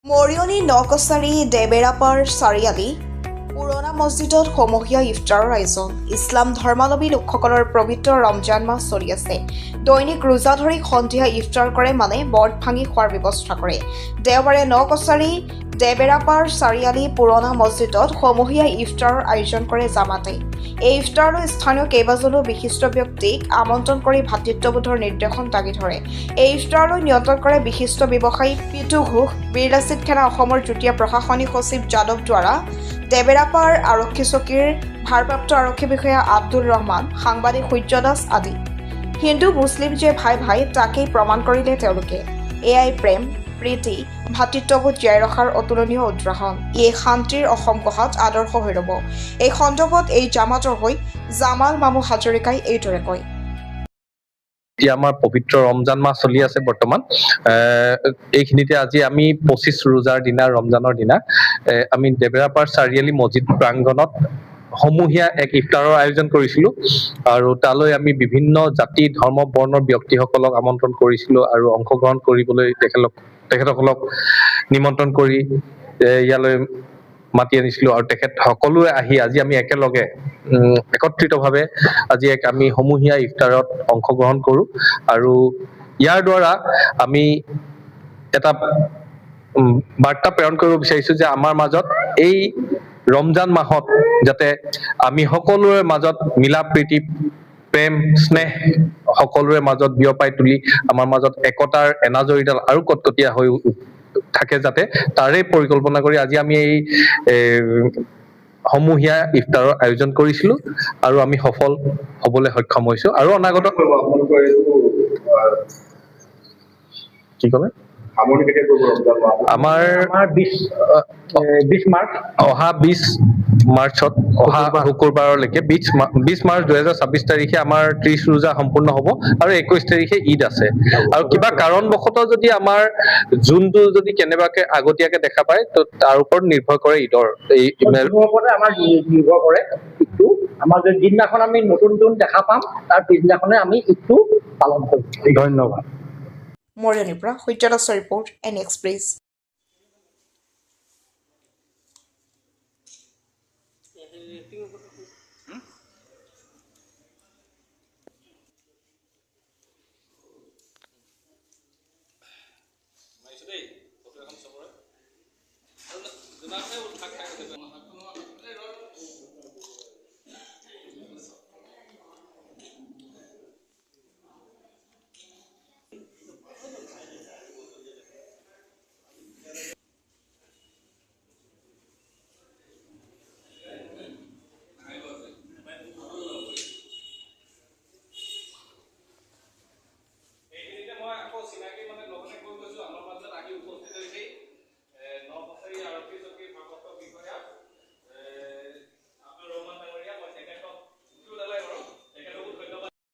মৰিয়নি নকছাৰী দেবেৰাপাৰ চাৰিআলি পুৰণা মছজিদত সমূহীয়া ইফতাৰৰ আয়োজন। ইছলাম ধৰ্মাৱলম্বী লোকসকলৰ পবিত্ৰ ৰমজান মাহ চলি আছে। দৈনিক ৰোজা ধৰি সন্ধিয়া ইফতাৰ কৰে, মানে বৰ্ড ভাঙি খোৱাৰ ব্যৱস্থা কৰে। দেওবাৰে নকছাৰী দেবেৰাপাৰ চাৰিআলি পুৰণা মছজিদত সমূহীয়া ইফতাৰৰ আয়োজন কৰে জামাতে। এই ইফতাৰলৈ স্থানীয় কেইবাজনো বিশিষ্ট ব্যক্তিক আমন্ত্ৰণ কৰি ভাতৃত্ববোধৰ নিৰ্দেশন দাঙি ধৰে। এই ইফতাৰলৈ নিয়ন্ত্ৰণ কৰে বিশিষ্ট ব্যৱসায়ী পিটু ঘোষ, বীৰ লাচিত খানা, অসমৰ যুটীয়া প্ৰশাসনিক সচিব যাদৱ দ্বাৰা, দেবেৰাপাৰ আৰক্ষী চকীৰ ভাৰপ্ৰাপ্ত আৰক্ষী বিষয়া আব্দুল ৰহমান, সাংবাদিক সূৰ্য দাস আদি। হিন্দু মুছলিম যে ভাই ভাই, তাকেই প্ৰমাণ কৰিলে তেওঁলোকে। এয়াই প্ৰেম, প্ৰীতি, ভাতৃত্ববোধ জীয়াই ৰখাৰ অতুলনীয় উদাহৰণ। ইয়ে শান্তিৰ অসম গঢ়াত আদৰ্শ হৈ ৰ'ব। এই সন্দৰ্ভত এই জামাতৰ হৈ জামাল মামু হাজৰিকাই এইদৰে কয়। এতিয়া আমাৰ পবিত্ৰ ৰমজান মাহ চলি আছে বৰ্তমান। এইখিনিতে আজি আমি 25 ৰোজাৰ দিনা, ৰমজানৰ দিনা আমি দেবেৰাপাৰ চাৰিআলি মছজিদ প্ৰাংগণত সমূহীয়া এক ইফতাৰৰ আয়োজন কৰিছিলো, আৰু তালৈ আমি বিভিন্ন জাতি ধৰ্ম বৰ্ণৰ ব্যক্তিসকলক আমন্ত্ৰণ কৰিছিলো আৰু অংশগ্ৰহণ কৰিবলৈ তেখেতসকলক নিমন্ত্ৰণ কৰি ইয়ালৈ মাতি আনিছিলো, আৰু তেখেত সকলোৱে আহি আজি আমি একেলগে একত্ৰিতভাৱে আজি আমি সমূহীয়া ইফতাৰত অংশগ্ৰহণ কৰোঁ। আৰু ইয়াৰ দ্বাৰা আমি এটা বাৰ্তা প্ৰেৰণ কৰিব বিচাৰিছো যে আমাৰ মাজত এই ৰমজান মাহত যাতে আমি সকলোৰে মাজত মিলা প্ৰীতি, প্ৰেম, স্নেহ সকলোৰে মাজত বিয়পাই তুলি আমাৰ মাজত একতাৰ এনাজৰীডাল আৰু কটকটীয়া হৈ থাকে, যাতে তাৰে পৰিকল্পনা কৰি আজি আমি এই সমূহীয়া ইফতাৰৰ আয়োজন কৰিছিলো, আৰু আমি সফল হবলৈ সক্ষম হৈছো। আৰু অনাগত কি ক'লে আমাৰ অহা 20 মাৰ্চত, অহা শুকুৰবাৰলৈকে 20 মাৰ্চ 2026 তাৰিখে আমাৰ 30 ৰোজা সম্পূৰ্ণ হ'ব, আৰু 21 তাৰিখে ঈদ আছে। আৰু কিবা কাৰণবশতঃ যদি আমাৰ জোনটো যদি কেনেবাকে আগতীয়াকে দেখা পায়, তো তাৰ ওপৰত নিৰ্ভৰ কৰে ঈদৰ আমাৰ নিৰ্ভৰ কৰে ঈদটো। আমাৰ যিদিনাখন আমি নতুন জোন দেখা পাম, তাৰ পিছদিনাখনে আমি ঈদটো পালন কৰিম। ধন্যবাদ। মৰিয়নিৰ পৰা সূৰ্য দাসৰ ৰিপৰ্ট, এন এক্সপ্ৰেছ। মাৰিছো দেই ফটো এখন চবৰে।